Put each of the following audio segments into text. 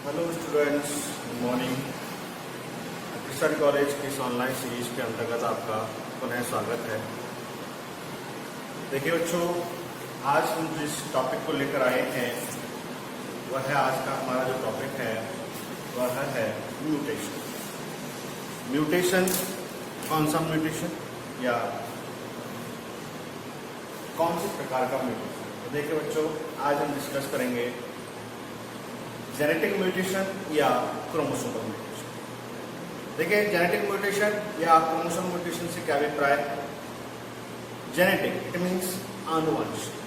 Hello students, good morning. Christian college की इस online series के अंतर्गत आपका पुनः स्वागत है। देखिए बच्चों, आज हम जिस टॉपिक को लेकर आए हैं वह है, आज का हमारा जो टॉपिक है वह है म्यूटेशन। म्यूटेशन, कौन सा म्यूटेशन या कौन से प्रकार का म्यूटेशन। तो देखिए बच्चों, आज हम डिस्कस करेंगे जेनेटिक म्यूटेशन या क्रोमोसोमल म्यूटेशन। देखिए, जेनेटिक म्यूटेशन या क्रोमोसोमल म्यूटेशन से क्या अभिप्राय है। जेनेटिक इट मीन्स आनुवंशिक,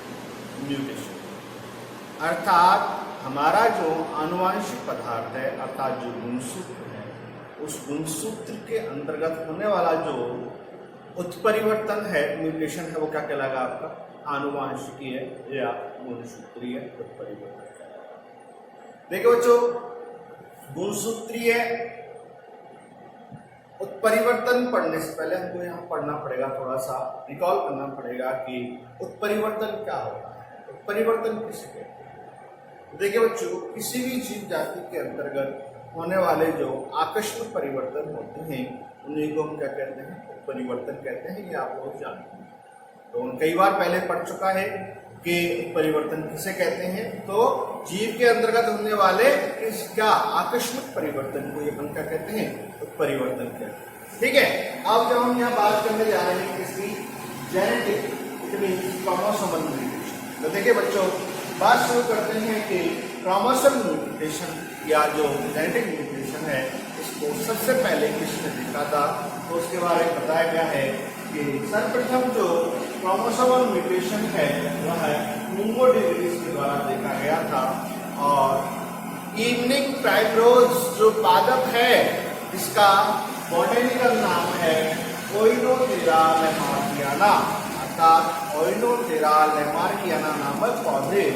म्यूटेशन अर्थात हमारा जो आनुवंशिक पदार्थ है अर्थात जो गुणसूत्र है, उस गुणसूत्र के अंतर्गत होने वाला जो उत्परिवर्तन है, म्यूटेशन है, वो क्या कहलाएगा आपका आनुवंशिकीय या गुणसूत्रीय उत्परिवर्तन। देखो बच्चों, गुणसूत्रीय उत्परिवर्तन पढ़ने से पहले हमको यहाँ पढ़ना पड़ेगा, थोड़ा सा रिकॉल करना पड़ेगा कि उत्परिवर्तन क्या होता है, उत्परिवर्तन किसे कहते हैं। देखिए बच्चों, किसी भी जीव जाति के अंतर्गत होने वाले जो आकस्मिक परिवर्तन होते हैं उन्हीं को हम क्या कहते हैं, उत्परिवर्तन कहते हैं। ये आप लोग जानते हैं, तो कई बार पहले पढ़ चुका है कि उत्परिवर्तन किसे कहते हैं। तो जीव के अंतर्गत होने वाले इस क्या आकस्मिक परिवर्तन को ये हम क्या कहते हैं, उत्परिवर्तन कहते हैं। ठीक है, अब जब हम यहाँ बात करने जा रहे हैं किसी genetic it means chromosomal mutation, तो देखिए बच्चों, बात शुरू करते हैं कि क्रोमोसोमल म्यूटेशन या जो जेनेटिक म्यूटेशन है इसको सबसे पहले किसने देखा था। तो उसके बारे में बताया गया है कि सर्वप्रथम जो क्रोमोसोमल म्यूटेशन है वह मुंगो डी विलिस के द्वारा देखा गया था। और इवनिंग प्राइमरोज जो पादप है इसका बॉटेनिकल नाम है ओइनोथेरा लैमार्कियाना, अर्थात ओइनोथेरा लैमार्कियाना नामक पौधे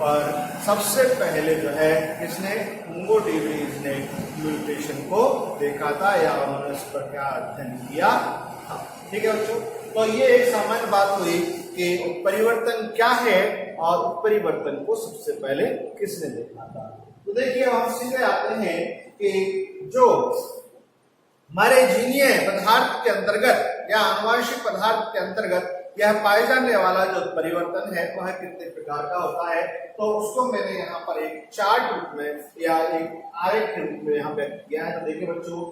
पर सबसे पहले जो है किसने, मुंगो डी विलिस ने म्यूटेशन को देखा था या उन्होंने इस पर क्या अध्ययन किया था। ठीक है बच्चों, तो ये एक सामान्य बात हुई कि उत्परिवर्तन क्या है और उत्परिवर्तन को सबसे पहले किसने देखा था। तो देखिए, हम सीधे आते हैं कि जो हमारे जीनीय पदार्थ के अंतर्गत या आनुवंशिक पदार्थ के अंतर्गत यह पाए जाने वाला जो परिवर्तन है वह कितने प्रकार का होता है। तो उसको मैंने यहाँ पर एक चार्ट रूप में या एक आरेख के रूप में यहाँ व्यक्त किया है। तो देखिए बच्चों,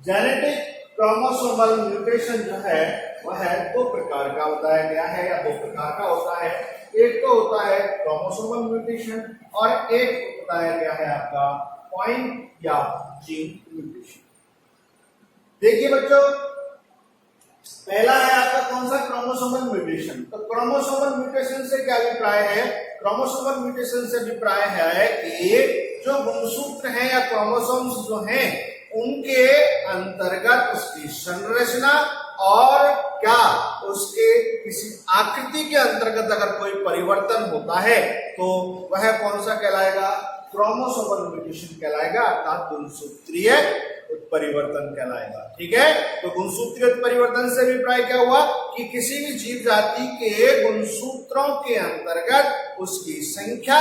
जेनेटिक क्रोमोसोमल म्यूटेशन जो है वह दो प्रकार का बताया गया है या दो प्रकार का होता है। एक तो होता है क्रोमोसोमल म्यूटेशन और एक बताया गया है आपका पॉइंट या जीन म्यूटेशन। देखिए बच्चों, पहला है आपका कौन सा, क्रोमोसोमल म्यूटेशन। तो क्रोमोसोमल म्यूटेशन से क्या अभिप्राय है, क्रोमोसोमल म्यूटेशन से अभिप्राय है कि जो गुणसूत्र हैं या क्रोमोसोम्स जो हैं उनके अंतर्गत उसकी संरचना और क्या उसके किसी आकृति के अंतर्गत अगर कोई परिवर्तन होता है तो वह कौन सा कहलाएगा, क्रोमोसोमल म्यूटेशन कहलाएगा, अर्थात गुणसूत्रीय उत्परिवर्तन कहलाएगा। ठीक है, तो गुणसूत्रीय उत्परिवर्तन से अभिप्राय क्या हुआ कि किसी भी जीव जाति के गुणसूत्रों के अंतर्गत उसकी संख्या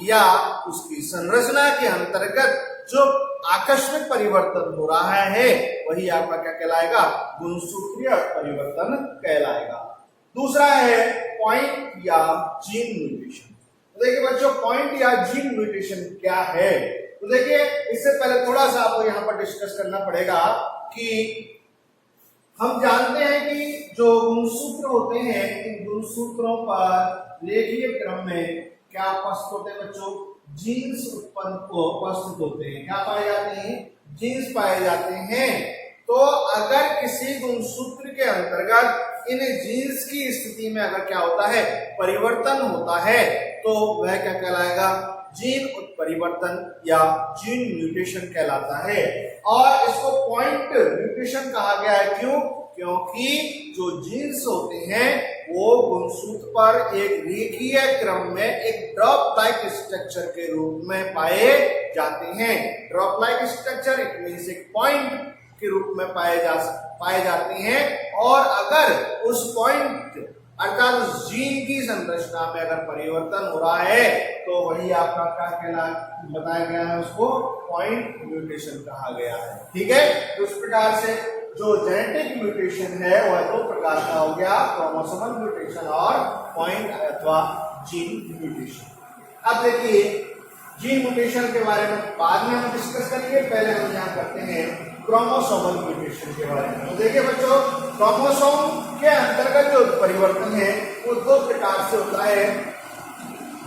या उसकी संरचना के अंतर्गत जो आकस्मिक परिवर्तन हो रहा है वही आपका क्या कहलाएगा, गुणसूत्रीय परिवर्तन कहलाएगा। दूसरा है पॉइंट या जीन म्यूटेशन। तो देखिए बच्चों, पॉइंट या जीन म्यूटेशन क्या है। तो देखिए, इससे पहले थोड़ा सा आपको यहाँ पर डिस्कस करना पड़ेगा कि हम जानते हैं कि जो गुणसूत्र होते हैं इन गुणसूत्रों पर रेखीय क्रम में क्या उपस्थित होते हैं बच्चों, जीन्स उपस्थित होते हैं। क्या पाए जाते हैं, जीन्स पाए जाते हैं। तो अगर किसी गुणसूत्र के अंतर्गत इन जीन्स की स्थिति में अगर क्या होता है, परिवर्तन होता है तो वह क्या कहलाएगा, जीन उत्परिवर्तन या जीन म्यूटेशन कहलाता है। और इसको पॉइंट म्यूटेशन कहा गया है, क्यों, क्योंकि जो जीन्स होते हैं वो गुणसूत्र पर एक रेखीय क्रम में एक ड्रॉप लाइक स्ट्रक्चर के रूप में पाए जाते हैं। Drop like structure it means एक पॉइंट के रूप में पाए जाते हैं। और अगर उस पॉइंट अर्थात उस जीन की संरचना में अगर परिवर्तन हो रहा है तो वही आपका क्या बताया गया है, उसको पॉइंट म्यूटेशन कहा गया है। ठीक है, तो इस प्रकार से जो जेनेटिक म्यूटेशन है वह दो प्रकार का हो गया, क्रोमोसोमल म्यूटेशन और पॉइंट अथवा जीन म्यूटेशन। अब देखिए जीन म्यूटेशन के बारे में बाद में हम डिस्कस करेंगे, पहले हम यहाँ करते हैं क्रोमोसोमल म्यूटेशन के बारे में। तो देखिए बच्चों, क्रोमोसोम के अंतर्गत जो परिवर्तन है वो दो प्रकार से होता है,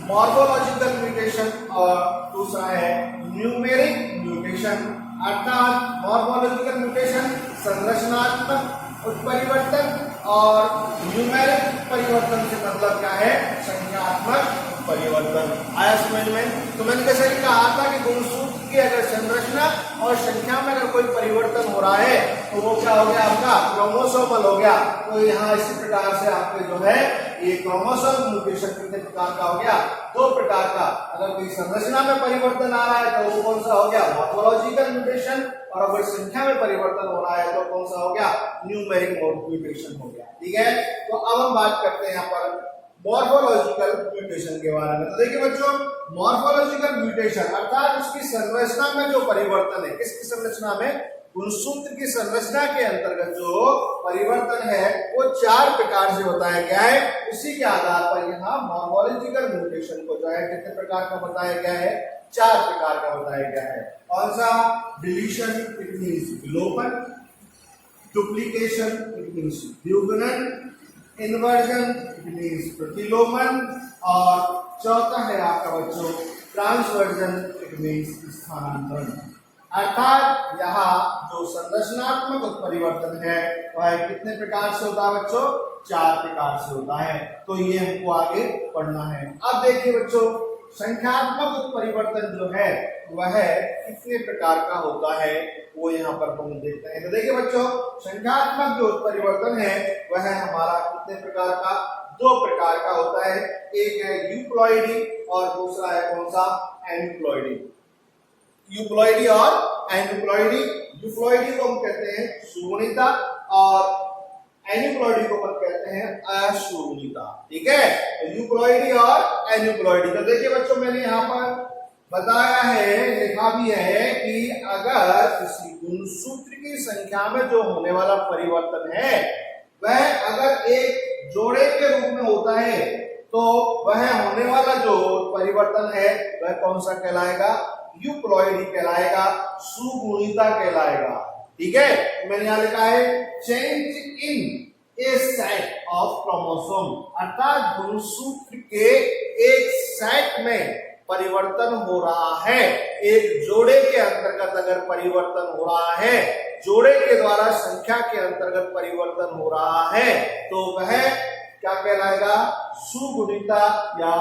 मॉर्फोलॉजिकल म्यूटेशन और दूसरा है न्यूमेरिक म्यूटेशन। अर्थात मॉर्फोलॉजिकल म्यूटेशन संरचनात्मक उत्परिवर्तन और न्यूमेरिक परिवर्तन से मतलब क्या है, संख्यात्मक परिवर्तन। आया समझ में? तो मैंने कैसे कहा था कि गुणसूत्र की अगर संरचना और संख्या में अगर कोई परिवर्तन हो रहा है तो वो क्या हो गया, आपका क्रोमोसोमल हो गया। तो यहाँ इसी प्रकार से आपके जो है ये क्रोमोसोमल म्यूटेशन कितने प्रकार का हो गया, दो प्रकार का। अगर कोई संरचना में परिवर्तन आ रहा है तो वो कौन सा हो गया, मॉर्फोलॉजिकल म्यूटेशन, और अगर संख्या में परिवर्तन हो रहा है तो कौन सा हो गया, न्यूमेरिक म्यूटेशन हो गया। ठीक है, तो अब हम बात करते हैं यहाँ पर मॉर्फोलॉजिकल म्यूटेशन के बारे में। तो देखिए बच्चों, मॉर्फोलॉजिकल म्यूटेशन अर्थात उसकी संरचना में जो परिवर्तन है, किसकी संरचना में, गुणसूत्र की संरचना के अंतर्गत जो परिवर्तन है वो चार प्रकार से बताया गया है। उसी के आधार पर यहाँ मॉर्फोलॉजिकल म्यूटेशन को जो है कितने प्रकार का बताया गया है, चार प्रकार का बताया गया है। कौन सा, डिलीशन इट मींस विलोपन, डुप्लीकेशन इट मींस द्विगुणन, इन्वर्जन इट मींस प्रतिलोमन, और चौथा है आपका बच्चों ट्रांसवर्जन इट मींस स्थानांतरण। अर्थात यहाँ जो संरचनात्मक परिवर्तन है वह कितने प्रकार से होता है बच्चों, चार प्रकार से होता है। तो ये हमको आगे पढ़ना है। अब देखिए बच्चों, संख्यात्मक परिवर्तन जो है वह कितने प्रकार का होता है वो यहाँ पर हम देखते हैं। तो देखिए बच्चों, संख्यात्मक जो परिवर्तन है वह हमारा कितने प्रकार का, दो प्रकार का होता है। एक है यूप्लॉइडी और दूसरा है कौन सा, एन्यूप्लॉइडी। यूप्लॉइडी और एन्यूप्लॉइडी, यूप्लॉइडी को हम कहते हैं सुगुणिता और एन्यूप्लॉइडी को हम कहते हैं अशुगुणिता। ठीक है, तो यूप्लॉइडी और एन्यूप्लॉइडी। तो देखिए बच्चों, मैंने यहाँ पर बताया है, लिखा भी है कि अगर किसी गुणसूत्र की संख्या में जो होने वाला परिवर्तन है वह अगर एक जोड़े के रूप में होता है तो वह होने वाला जो परिवर्तन है वह कौन सा कहलाएगा, यूप्लॉइडी कहलाएगा, सुगुणिता कहलाएगा। ठीक है, तो मैंने यहाँ लिखा है change in A set of chromosome, अर्थात गुणसूत्र के एक सेट में परिवर्तन हो रहा है। एक जोड़े के अंतर्गत अगर परिवर्तन हो रहा है, जोड़े के द्वारा संख्या के अंतर्गत परिवर्तन हो रहा है तो वह क्या कहलाएगा, सुगुणिता या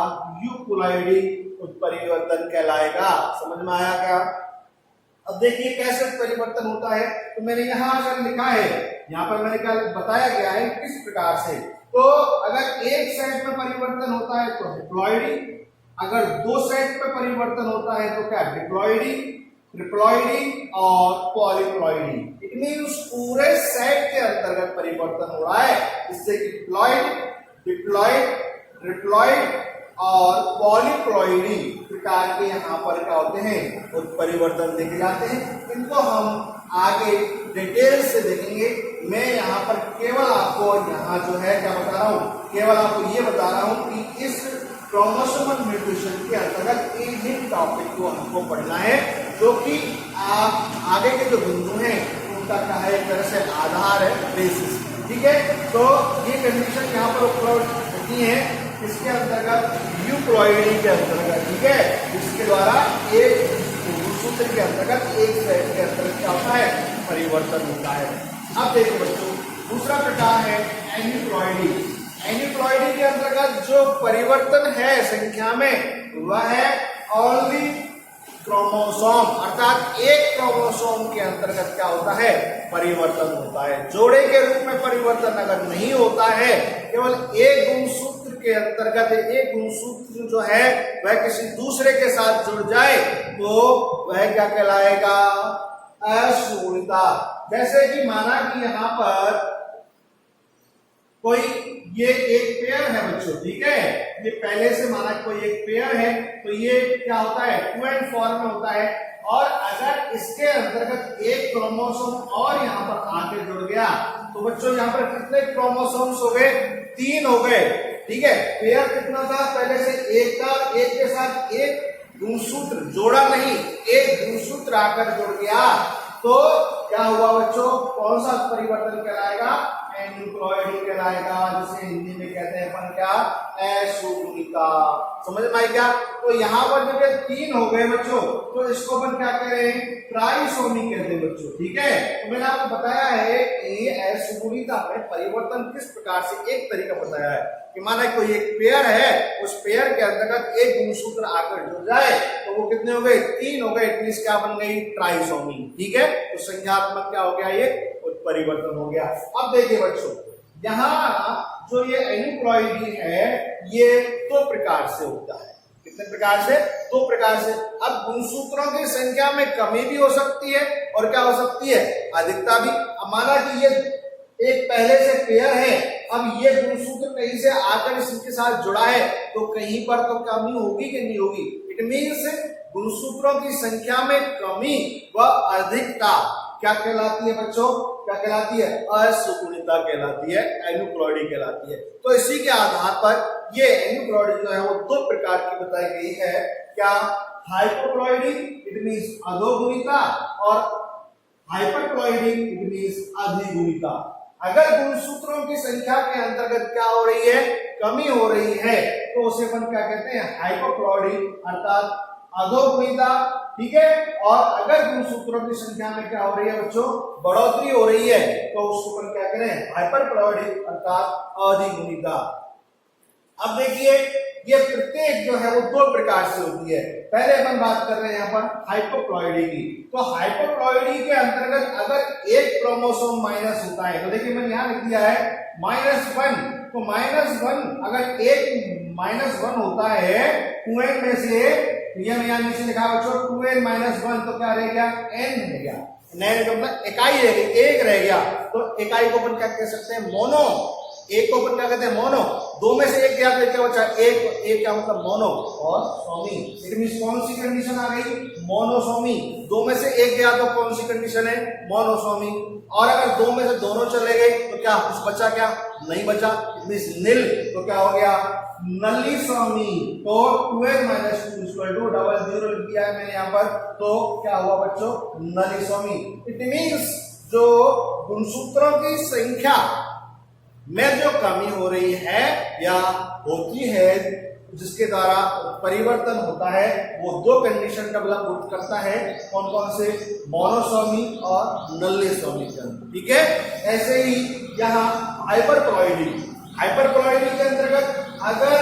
यूप्लॉइडी उत्परिवर्तन कहलाएगा। समझ में आया क्या? अब देखिए कैसे परिवर्तन होता है। तो मैंने यहाँ अगर लिखा है, यहाँ पर मैंने क्या बताया गया है किस प्रकार से। तो अगर एक सेट में परिवर्तन होता है तो डिप्लॉइडी, अगर दो सेट में परिवर्तन होता है तो क्या, डिप्लॉइडी, ट्रिप्लॉइडी और पॉलीप्लॉइडी। इट मींस पूरे सेट के अंतर्गत परिवर्तन हो रहा है, इससे डिप्लॉइड, डिप्लॉइड, ट्रिप्लॉइड और पॉलीप्लॉइडी प्रकार के यहाँ पर क्या होते हैं, उत्परिवर्तन देखे जाते हैं। इनको हम आगे डिटेल से देखेंगे। मैं यहाँ पर केवल आपको यहाँ जो है क्या बता रहा हूँ, केवल आपको ये बता रहा हूँ कि इस क्रोमोसोमल म्यूटेशन के अंतर्गत एक टॉपिक को हमको पढ़ना है, जो कि आप आगे के जो बिंदु हैं उनका क्या है, एक तरह से आधार है, बेसिस। ठीक है, तो ये कंडीशन यहाँ पर उपलब्ध होती है इसके अंतर्गत, यूप्लॉइडी के अंतर्गत। ठीक है, जिसके द्वारा एक सूत्र के अंतर्गत एक सेट के अंतर्गत क्या होता है, परिवर्तन होता है। अब देखो बच्चों, दूसरा प्रकार है एन्यूप्लॉइडी। एन्यूप्लॉइडी के अंतर्गत जो परिवर्तन है संख्या में वह है ओनली क्रोमोसोम, अर्थात एक क्रोमोसोम के अंतर्गत क्या होता है, परिवर्तन होता है। जोड़े के रूप में परिवर्तन अगर नहीं होता है, केवल एक गुणसूत्र के अंतर्गत एक गुणसूत्र जो है वह किसी दूसरे के साथ जुड़ जाए तो वह क्या कहलाएगा, अशुगुणिता। जैसे कि माना कि यहाँ पर कोई ये एक पेयर है बच्चों, ठीक है, ये पहले से माना कोई एक पेयर है, तो ये क्या होता है, टू एंड फॉर्म में होता है। और अगर इसके अंतर्गत एक क्रोमोसोम और यहाँ पर आके जुड़ गया तो बच्चों यहाँ पर कितने क्रोमोसोम्स हो गए, 3 हो गए, ठीक है। पेयर कितना था पहले से, एक का, एक के साथ एक गुणसूत्र जोड़ा नहीं, एक गुणसूत्र आकर जुड़ गया तो क्या हुआ बच्चों, कौन सा परिवर्तन कहलाएगा, एन्यूक्लॉइडी कहलाएगा, जिसे हिंदी में कहते हैं अपन क्या, असुगुणिता। समझ में आई क्या? तो यहाँ पर जब ये 3 हो गए बच्चों तो इसको अपन क्या कह रहे हैं, ट्राइसोमी कहते हैं बच्चों, ठीक है। तो मैंने आपको बताया है कि ये असुगुणिता में परिवर्तन किस प्रकार से, एक तरीका बताया है कि माना कोई एक पेयर है, उस पेयर के अंतर्गत एक गुणसूत्र आकर जुड़ जाए तो वो कितने हो गए, 3 हो गए, इस क्या बन गई, ट्राइसोमी, ठीक है। तो संख्यात्मक क्या हो गया, ये परिवर्तन हो गया। अब देखिए बच्चों, यहाँ जो ये एन्यूक्लॉइडी है ये 2 प्रकार से होता है, कितने प्रकार से, 2 प्रकार से। अब गुणसूत्रों की संख्या में कमी भी हो सकती है और क्या हो सकती है, अधिकता भी। अब माना कि ये एक पहले से पेयर है, अब ये गुणसूत्र कहीं से आकर इसके साथ जुड़ा है तो कहीं पर तो कमी होगी कि नहीं होगी। इट मीन्स गुणसूत्रों की संख्या में कमी व अधिकता क्या कहलाती है बच्चों, क्या कहलाती है, असुगुणिता कहलाती है, एन्यूक्लॉइडी कहलाती है। तो इसी के आधार पर ये एन्यूक्लॉइडी जो है वो 2 प्रकार की बताई गई है, क्या, हाइपोक्लॉइडी इट मीन्स अधोगुणिता और हाइपरक्लॉइडी इट मीन्स अधिगुणिता। अगर गुणसूत्रों की संख्या के अंतर्गत क्या हो रही है, कमी हो रही है तो उसे अपन क्या कहते हैं, हाइपोक्लॉइडी अर्थात अधोगुणिता, ठीक है। और अगर गुणसूत्रों की संख्या में क्या हो रही है बच्चों, बढ़ोतरी हो रही है तो उसको अपन क्या करें, हाइपरक्लॉइडी अर्थात अधिगुणिता। अब देखिए ये प्रत्येक जो है वो 2 प्रकार से होती है। पहले अपन बात कर रहे हैं यहाँ पर हाइपोक्लॉइडी की। तो हाइपोक्लॉइडी के अंतर्गत अगर एक क्रोमोसोम माइनस होता है, तो देखिए मैंने यहाँ लिख दिया है -1, तो -1 अगर एक -1 होता है 2n में से, ये मैं यहाँ नीचे लिखा बच्चों 2n - 1, तो क्या रह गया, n रह गया, n का मतलब इकाई रह गई, एक रह गया, तो इकाई को अपन क्या कह सकते हैं, मोनो। एक को अपन क्या कहते हैं, मोनो। 2 में से एक गया तो क्या बचा, एक क्या मतलब, मोनो और सोमी। इट मींस कौन सी कंडीशन आ गई, मोनोसोमी। 2 में से एक गया तो कौन सी कंडीशन है, मोनोसोमी। और अगर 2 में से दोनों चले गए तो क्या कुछ बचा, क्या नहीं बचा, इट मींस नील, तो क्या हो गया, नलिसोमी। तो 2n - 2 = डबल 0 लिख दिया है मैंने यहाँ पर, तो क्या हुआ बच्चों, नलिसोमी। इट मींस जो गुणसूत्रों की संख्या में जो कमी हो रही है या होती है, जिसके द्वारा परिवर्तन होता है, वो 2 कंडीशन डेवलप करता है, कौन कौन से, मोनोसोमी और नलिसोमी, ठीक है। ऐसे ही यहाँ हाइपरक्लॉइडी के अंतर्गत अगर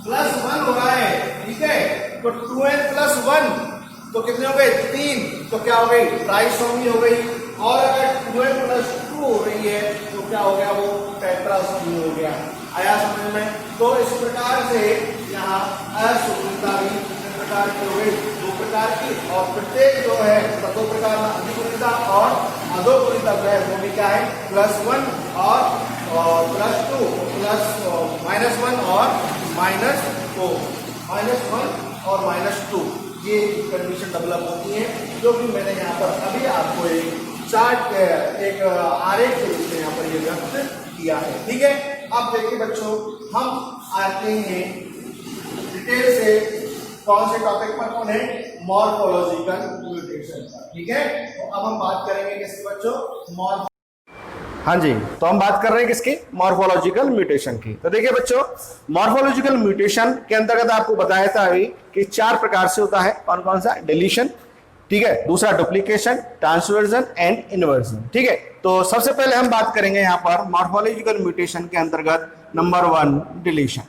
+1 हो रहा है, ठीक है, तो 2n + 1 तो कितने हो गए, 3, तो क्या हो गई, ट्राइसोमी हो गई। और अगर 2n + 2 हो रही है तो क्या हो गया, वो टेट्रासोमी हो गया। आया समझ में? तो इस प्रकार से यहाँ असुगुणिता भी कितने प्रकार की हो गई, 2 प्रकार की, और प्रत्येक जो है 2 प्रकार में अधिगुणिता और अधोगुणिता जो है वो भी क्या है, +1 और +2 -1 और -2, -1 और -2, ये कंडीशन डेवलप होती है, जो कि मैंने यहाँ पर अभी आपको एक चार्ट, एक आरेख के रूप में यहाँ पर ये व्यक्त किया है, ठीक है। अब देखिए बच्चों, हम आते हैं डिटेल से कौन से टॉपिक पर, कौन है, मॉर्फोलॉजिकल म्यूटेशन पर, ठीक है। तो अब हम बात करेंगे किसकी बच्चों, हाँ जी, तो हम बात कर रहे हैं किसकी, मॉर्फोलॉजिकल म्यूटेशन की। तो देखिए बच्चों, मॉर्फोलॉजिकल म्यूटेशन के अंतर्गत आपको बताया था अभी कि 4 प्रकार से होता है, कौन कौन सा, डिलीशन, ठीक है, दूसरा डुप्लीकेशन, ट्रांसवर्जन एंड इन्वर्जन, ठीक है। तो सबसे पहले हम बात करेंगे यहाँ पर मॉर्फोलॉजिकल म्यूटेशन के अंतर्गत नंबर 1 डिलीशन।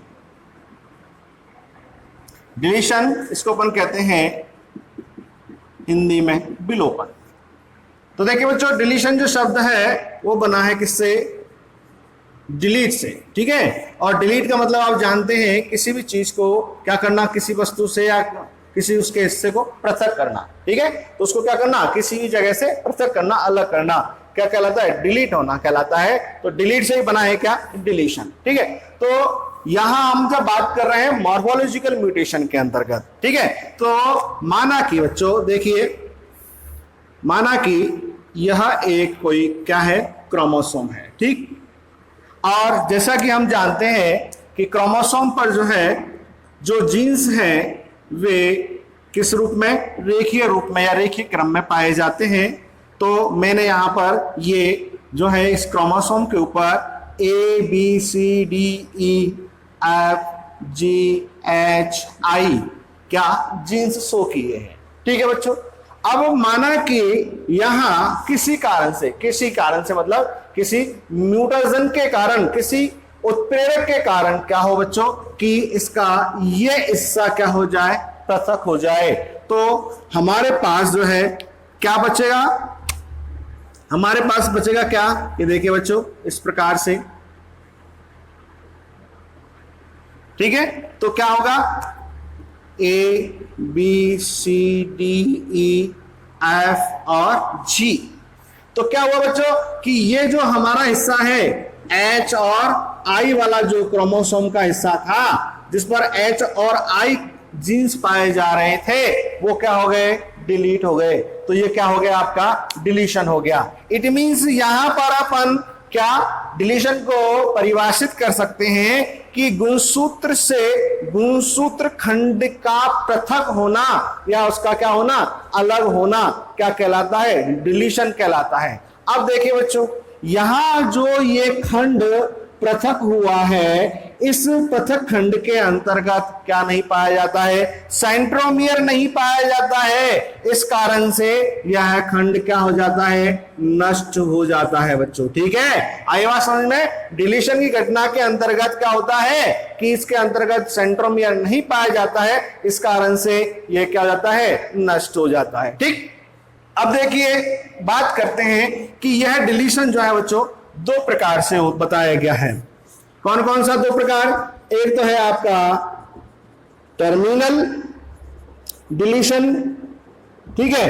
डिलीशन इसको अपन कहते हैं हिंदी में विलोपन। तो देखिए बच्चों, डिलीशन जो शब्द है वो बना है किससे, डिलीट से, ठीक है। और डिलीट का मतलब आप जानते हैं किसी भी चीज को क्या करना, किसी वस्तु से या किसी उसके हिस्से को पृथक करना, ठीक है। तो उसको क्या करना, किसी भी जगह से पृथक करना, अलग करना। क्या कहलाता है, डिलीट होना कहलाता है। तो डिलीट से ही बना है क्या, डिलीशन। ठीक है, तो यहां हम जब बात कर रहे हैं मॉर्फोलॉजिकल म्यूटेशन के अंतर्गत, ठीक है, तो माना कि बच्चों देखिए, माना कि यह एक कोई क्या है, क्रोमोसोम है, ठीक। और जैसा कि हम जानते हैं कि क्रोमोसोम पर जो है, जो जीन्स हैं वे किस रूप में, रेखीय रूप में या रेखीय क्रम में पाए जाते हैं। तो मैंने यहां पर ये जो है इस क्रोमोसोम के ऊपर ABCDEFGHI क्या जीन्स शो किए हैं। ठीक है बच्चों, अब माना कि यहां किसी कारण से मतलब किसी म्यूटेशन के कारण, किसी उत्प्रेरक के कारण क्या हो बच्चों कि इसका ये हिस्सा क्या हो जाए, पृथक हो जाए। तो हमारे पास जो है क्या बचेगा, हमारे पास बचेगा क्या, ये देखिए बच्चों इस प्रकार से। ठीक है, तो क्या होगा, ABCDEF और G। तो क्या हुआ बच्चों कि ये जो हमारा हिस्सा है H और I वाला, जो क्रोमोसोम का हिस्सा था जिस पर H और I जीन्स पाए जा रहे थे, वो क्या हो गए, डिलीट हो गए। तो ये क्या हो गया, आपका डिलीशन हो गया। इट मींस यहां पर अपन क्या डिलीशन को परिभाषित कर सकते हैं कि गुणसूत्र से गुणसूत्र खंड का पृथक होना या उसका क्या होना, अलग होना क्या कहलाता है, डिलीशन कहलाता है। अब देखिए बच्चों, यहां जो ये खंड पृथक हुआ है, इस पृथक खंड के अंतर्गत क्या नहीं पाया जाता है, सेंट्रोमियर नहीं पाया जाता है। इस कारण से यह खंड क्या हो जाता है, नष्ट हो जाता है बच्चों। ठीक है, आई बात समझ में। डिलीशन की घटना के अंतर्गत क्या होता है कि इसके अंतर्गत सेंट्रोमियर नहीं पाया जाता है, इस कारण से यह क्या हो जाता है, नष्ट हो जाता है। ठीक, अब देखिए बात करते हैं कि यह डिलीशन जो है बच्चों दो प्रकार से बताया गया है। कौन कौन सा दो प्रकार, एक तो है आपका टर्मिनल डिलीशन, ठीक है,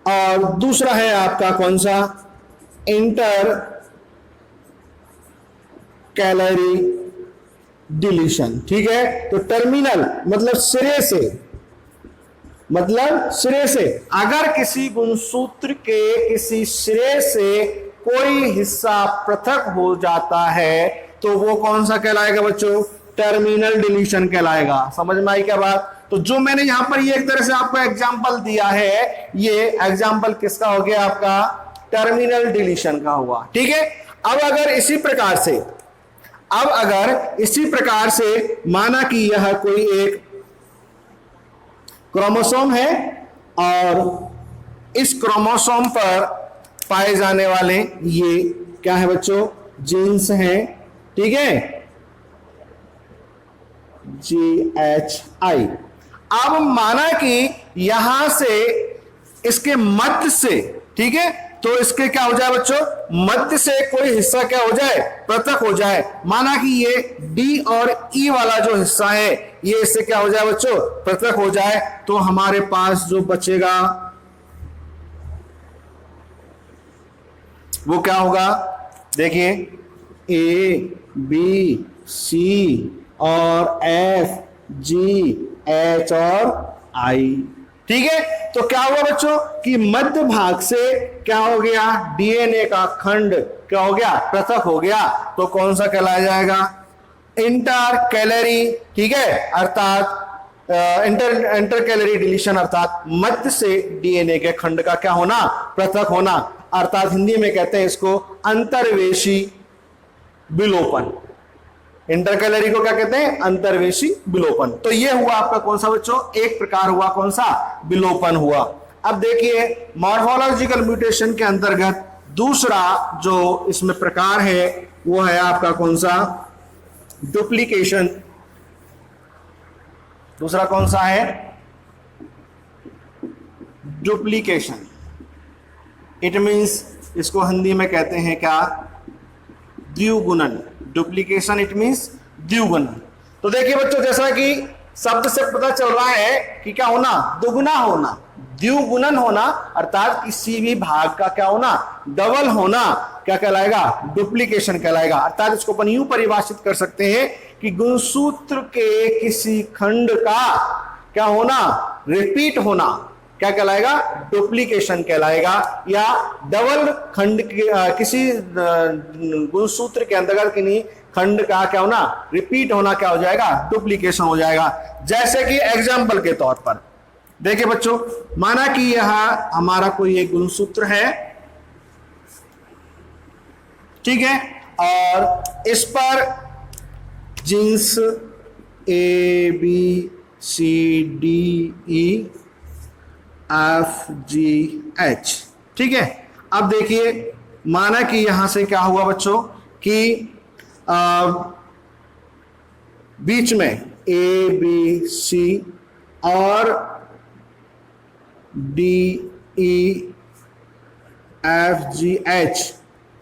और दूसरा है आपका कौन सा, इंटर कैलरी डिलीशन। ठीक है, तो टर्मिनल मतलब सिरे से, अगर किसी गुणसूत्र के किसी सिरे से कोई हिस्सा पृथक हो जाता है तो वो कौन सा कहलाएगा बच्चों, टर्मिनल डिलीशन कहलाएगा। समझ में आई क्या बात। तो जो मैंने यहां पर ये एक तरह से आपको एग्जांपल दिया है, ये एग्जांपल किसका हो गया, आपका टर्मिनल डिलीशन का हुआ। ठीक है, अब अगर इसी प्रकार से माना कि यह कोई एक क्रोमोसोम है और इस क्रोमोसोम पर पाए जाने वाले ये क्या है बच्चों, जीन्स हैं। ठीक है, GHI। अब माना कि यहां से इसके मध्य से, ठीक है, तो इसके क्या हो जाए बच्चों, मध्य से कोई हिस्सा क्या हो जाए, पृथक हो जाए। माना कि ये D और E वाला जो हिस्सा है ये इससे क्या हो जाए बच्चों, पृथक हो जाए। तो हमारे पास जो बचेगा वो क्या होगा, देखिए ABC और FGH और I। ठीक है, तो क्या हुआ बच्चों कि मध्य भाग से क्या हो गया, DNA का खंड क्या हो गया, पृथक हो गया। तो कौन सा कहलाया जाएगा, इंटर कैलरी। ठीक है, अर्थात इंटर कैलरी डिलीशन, अर्थात मध्य से DNA के खंड का क्या होना, पृथक होना, अर्थात हिंदी में कहते हैं इसको अंतर्वेशी विलोपन। इंटर कैलरी को क्या कहते हैं, अंतर्वेशी विलोपन। तो ये हुआ आपका कौन सा बच्चों, एक प्रकार हुआ कौन सा, विलोपन हुआ। अब देखिए मॉर्फोलॉजिकल म्यूटेशन के अंतर्गत दूसरा जो इसमें प्रकार है वो है आपका कौन सा, डुप्लीकेशन। दूसरा कौन सा है, डुप्लीकेशन। इट मीन्स इसको हिंदी में कहते हैं क्या, द्विगुणन। डुप्लीकेशन इट मीन्स द्विगुणन। तो देखिए बच्चों, जैसा कि शब्द से पता चल रहा है कि क्या होना, दुगुना होना, द्विगुणन होना अर्थात किसी भी भाग का क्या होना, डबल होना, क्या कहलाएगा, डुप्लीकेशन कहलाएगा। अर्थात इसको अपन यूं परिभाषित कर सकते हैं कि गुणसूत्र के किसी खंड का क्या होना, रिपीट होना, क्या कहलाएगा, डुप्लीकेशन कहलाएगा। या डबल खंड किसी गुणसूत्र के अंतर्गत किन्हीं खंड का क्या होना, रिपीट होना, क्या हो जाएगा, डुप्लीकेशन हो जाएगा। जैसे कि एग्जाम्पल के तौर पर देखिए बच्चों, माना कि यह हमारा कोई एक गुणसूत्र है, ठीक है, और इस पर genes A B C D E F G H, ठीक है। अब देखिए, माना कि यहां से क्या हुआ बच्चों कि बीच में ए बी सी और D E F G H,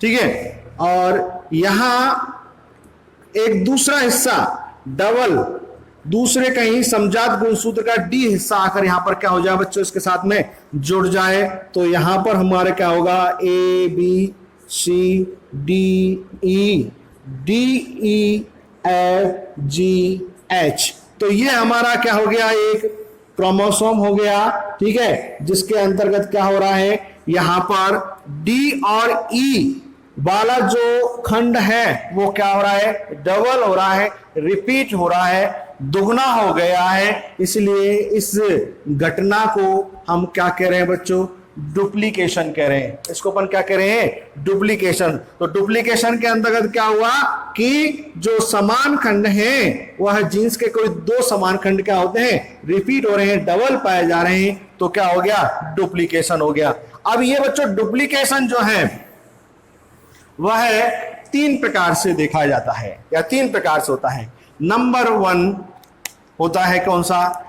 ठीक है, और यहां एक दूसरा हिस्सा डबल दूसरे कहीं समजात गुणसूत्र का डी हिस्सा आकर यहां पर क्या हो जाए बच्चों, इसके साथ में जुड़ जाए, तो यहां पर हमारे क्या होगा, A B C D E F G H. तो ये हमारा क्या हो गया, एक क्रोमोसोम हो गया, ठीक है, जिसके अंतर्गत क्या हो रहा है, यहां पर डी और ई वाला जो खंड है वो क्या हो रहा है, डबल हो रहा है, रिपीट हो रहा है, दुगना हो गया है। इसलिए इस घटना को हम क्या कह रहे हैं बच्चों, डुप्लीकेशन कह रहे हैं। इसको अपन क्या कह रहे हैं, डुप्लीकेशन। तो डुप्लीकेशन के अंतर्गत क्या हुआ कि जो समान खंड हैं वह जींस के कोई दो समान खंड क्या होते हैं, रिपीट हो रहे हैं, डबल पाए जा रहे हैं, तो क्या हो गया, डुप्लीकेशन हो गया। अब ये बच्चों डुप्लीकेशन जो है वह तीन प्रकार से देखा जाता है, या तीन प्रकार से होता है। नंबर 1 होता है कौन सा,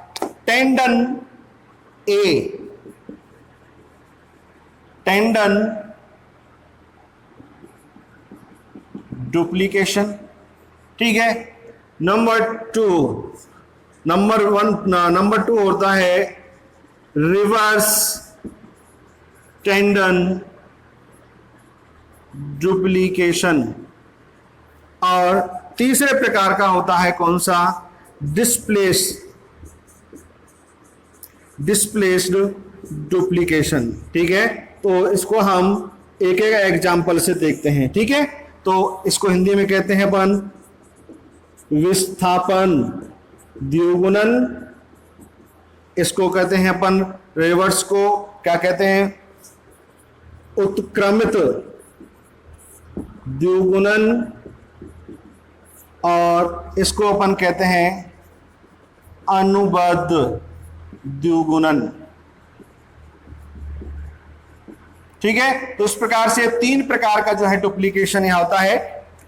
टेंडन ए, टेंडन डुप्लीकेशन, ठीक है। नंबर 2 होता है रिवर्स टेंडन डुप्लीकेशन, और तीसरे प्रकार का होता है कौन सा, डिस्प्लेस्ड डुप्लीकेशन, ठीक है। तो इसको हम एक एक एग्जाम्पल से देखते हैं, ठीक है। तो इसको हिंदी में कहते हैं अपन विस्थापन द्विगुणन, इसको कहते हैं अपन रिवर्स को क्या कहते हैं, उत्क्रमित द्विगुणन, और इसको अपन कहते हैं अनुबद्ध द्विगुणन, ठीक है। तो इस प्रकार से तीन प्रकार का जो है डुप्लीकेशन यहां होता है,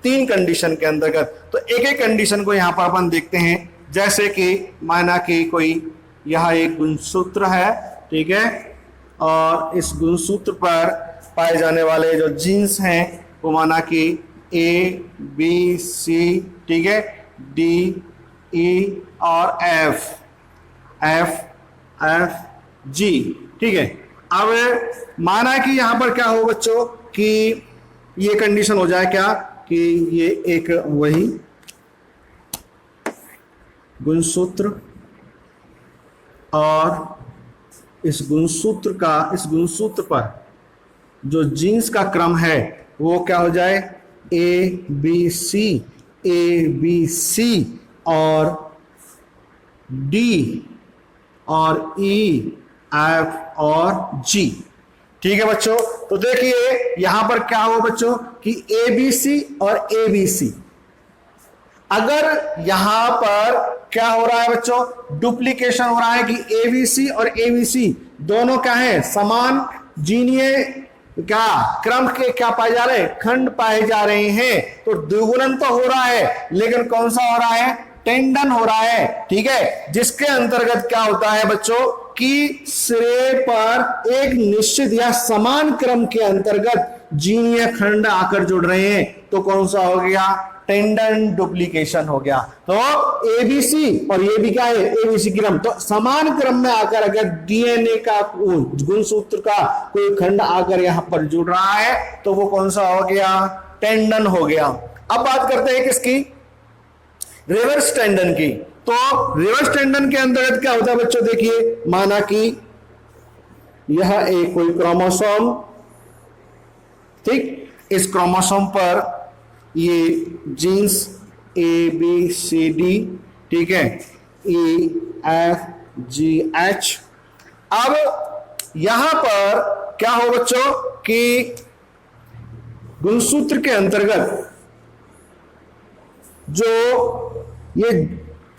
तीन कंडीशन के अंतर्गत। तो एक एक कंडीशन को यहां पर अपन देखते हैं। जैसे कि माना कि कोई यह एक गुणसूत्र है, ठीक है, और इस गुणसूत्र पर पाए जाने वाले जो जीन्स हैं वो माना कि ए बी सी, ठीक है, डी ई और एफ जी, ठीक है। अब माना कि यहां पर क्या हो बच्चों कि ये कंडीशन हो जाए क्या कि ये एक वही गुणसूत्र और इस गुणसूत्र पर जो जीन्स का क्रम है वो क्या हो जाए, ए बी सी और डी और ई एफ और जी, ठीक है बच्चों। तो देखिए यहां पर क्या हो बच्चों कि ए बी सी और ए बी सी, अगर यहां पर क्या हो रहा है बच्चों, डुप्लीकेशन हो रहा है कि ए बी सी और ए बी सी दोनों क्या है, समान जीनीय क्या क्रम के क्या पाए जा रहे हैं, खंड पाए जा रहे हैं। तो द्विगुणन तो हो रहा है, लेकिन कौन सा हो रहा है, टेंडन हो रहा है, ठीक है, जिसके अंतर्गत क्या होता है बच्चों कि सिरे पर एक निश्चित या समान क्रम के अंतर्गत जीनीय खंड आकर जुड़ रहे हैं। तो कौन सा हो गया, टेंडन डुप्लीकेशन हो गया। तो एबीसी और ये भी क्या है, एबीसी क्रम। तो समान क्रम में आकर अगर डीएनए का गुणसूत्र का कोई खंड आकर यहां पर जुड़ रहा है तो वो कौन सा हो गया, टेंडन हो गया। अब बात करते हैं किसकी, रिवर्स टेंडन की। तो रिवर्स टेंडन के अंतर्गत क्या होता है बच्चों, देखिए माना कि यह एक कोई क्रोमोसोम, ठीक, इस क्रोमोसोम पर ये genes A B C D, ठीक है, ई एफ जी एच। अब यहां पर क्या हो बच्चों कि गुणसूत्र के अंतर्गत जो ये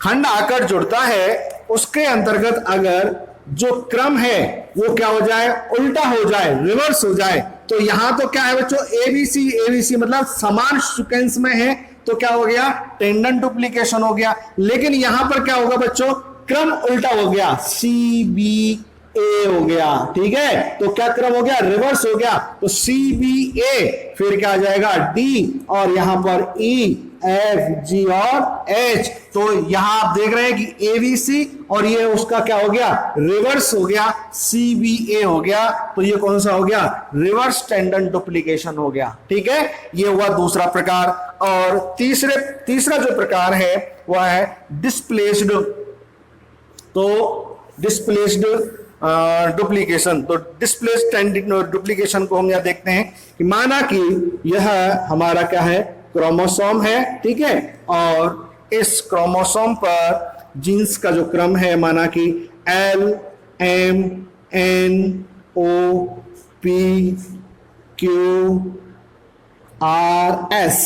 खंड आकर जुड़ता है उसके अंतर्गत अगर जो क्रम है वो क्या हो जाए, उल्टा हो जाए, रिवर्स हो जाए। तो यहां तो क्या है बच्चों, एबीसी, एबीसी मतलब समान सीक्वेंस में है तो क्या हो गया, टेंडन डुप्लीकेशन हो गया। लेकिन यहां पर क्या होगा बच्चों, क्रम उल्टा हो गया, सी बी ए हो गया, ठीक है। तो क्या क्रम हो गया, रिवर्स हो गया। तो सी बी ए, फिर क्या आ जाएगा डी, और यहां पर ई एफ जी और एच। तो यहां आप देख रहे हैं कि एबीसी और ये उसका क्या हो गया, रिवर्स हो गया, सी बी ए हो गया। तो ये कौन सा हो गया, रिवर्स टेंडन डुप्लीकेशन हो गया, ठीक है। ये हुआ दूसरा प्रकार। और तीसरा जो प्रकार है वह है डिस्प्लेस्ड। तो डिस्प्लेस्ड डुप्लीकेशन। तो डिस्प्लेस्ड टेंडन डुप्लीकेशन को हम यहां देखते हैं कि माना कि यह हमारा क्या है, क्रोमोसोम है, ठीक है, और इस क्रोमोसोम पर जीन्स का जो क्रम है माना कि L M N O P Q R S,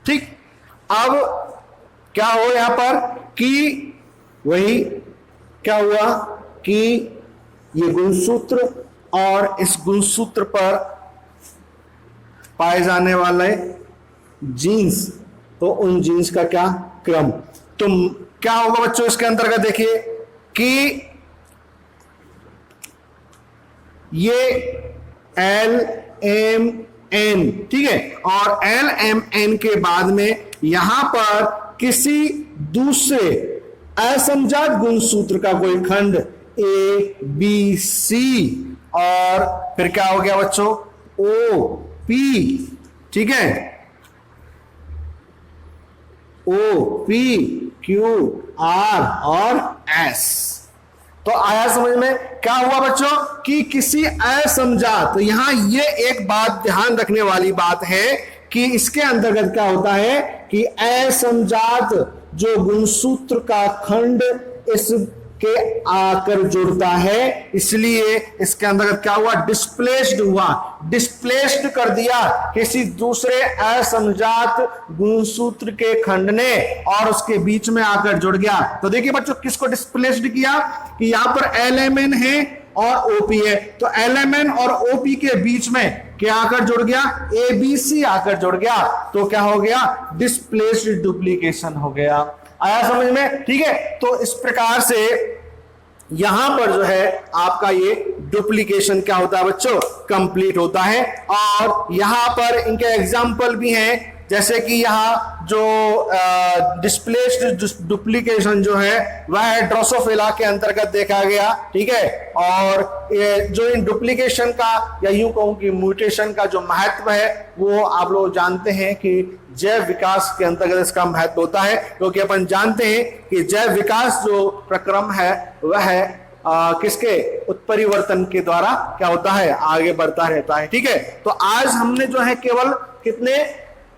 ठीक। अब क्या हो यहां पर कि वही क्या हुआ कि ये गुणसूत्र और इस गुणसूत्र पर पाए जाने वाले जीन्स, तो उन जीन्स का क्या क्रम। तो क्या होगा बच्चों इसके अंतर्गत, देखिए कि ये एल एम एन, ठीक है, और एल एम एन के बाद में यहां पर किसी दूसरे असमजात गुणसूत्र का कोई खंड ए बी सी, और फिर क्या हो गया बच्चों, ओ पी, ठीक है, ओ पी क्यू आर और एस। तो आया समझ में, क्या हुआ बच्चों कि किसी असमजात। तो यहां ये एक बात ध्यान रखने वाली बात है कि इसके अंतर्गत क्या होता है कि असमजात जो गुणसूत्र का खंड इसके आकर जुड़ता है, इसलिए इसके अंदर क्या हुआ, डिस्प्लेस्ड हुआ, डिस्प्लेस्ड कर दिया किसी दूसरे असमजात गुणसूत्र के खंड ने और उसके बीच में आकर जुड़ गया। तो देखिए बच्चों किसको डिस्प्लेस्ड किया कि यहां पर एलएमएन है और ओपी है, तो एलएमएन और ओपी के बीच में क्या आकर जुड़ गया, एबीसी आकर जुड़ गया। तो क्या हो गया, डिस्प्लेस्ड डुप्लीकेशन हो गया। आया समझ में, ठीक है। तो इस प्रकार से यहां पर जो है आपका ये डुप्लीकेशन क्या होता है बच्चों, कंप्लीट होता है। और यहां पर इनके एग्जाम्पल भी हैं, जैसे कि यहाँ जो डिस्प्लेस्ड डुप्लीकेशन जो है वह ड्रोसोफिला के अंतर्गत देखा गया, ठीक है। और ये जो इन डुप्लीकेशन का या यूं कहूं कि म्यूटेशन का जो महत्व है वो आप लोग जानते हैं कि जैव विकास के अंतर्गत इसका महत्व होता है, क्योंकि अपन जानते हैं कि जैव विकास जो प्रक्रम है वह किसके उत्परिवर्तन के द्वारा क्या होता है, आगे बढ़ता रहता है, ठीक है। तो आज हमने जो है केवल कितने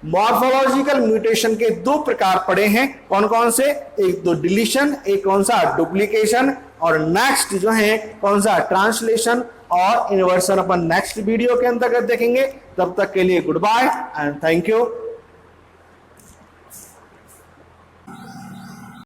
मॉर्फोलॉजिकल म्यूटेशन के दो प्रकार पढ़े हैं, कौन कौन से, एक तो डिलीशन, एक कौन सा डुप्लीकेशन, और नेक्स्ट जो है कौन सा ट्रांसलेशन और इन्वर्सन अपन नेक्स्ट वीडियो के अंतर्गत देखेंगे। तब तक के लिए goodbye and thank you.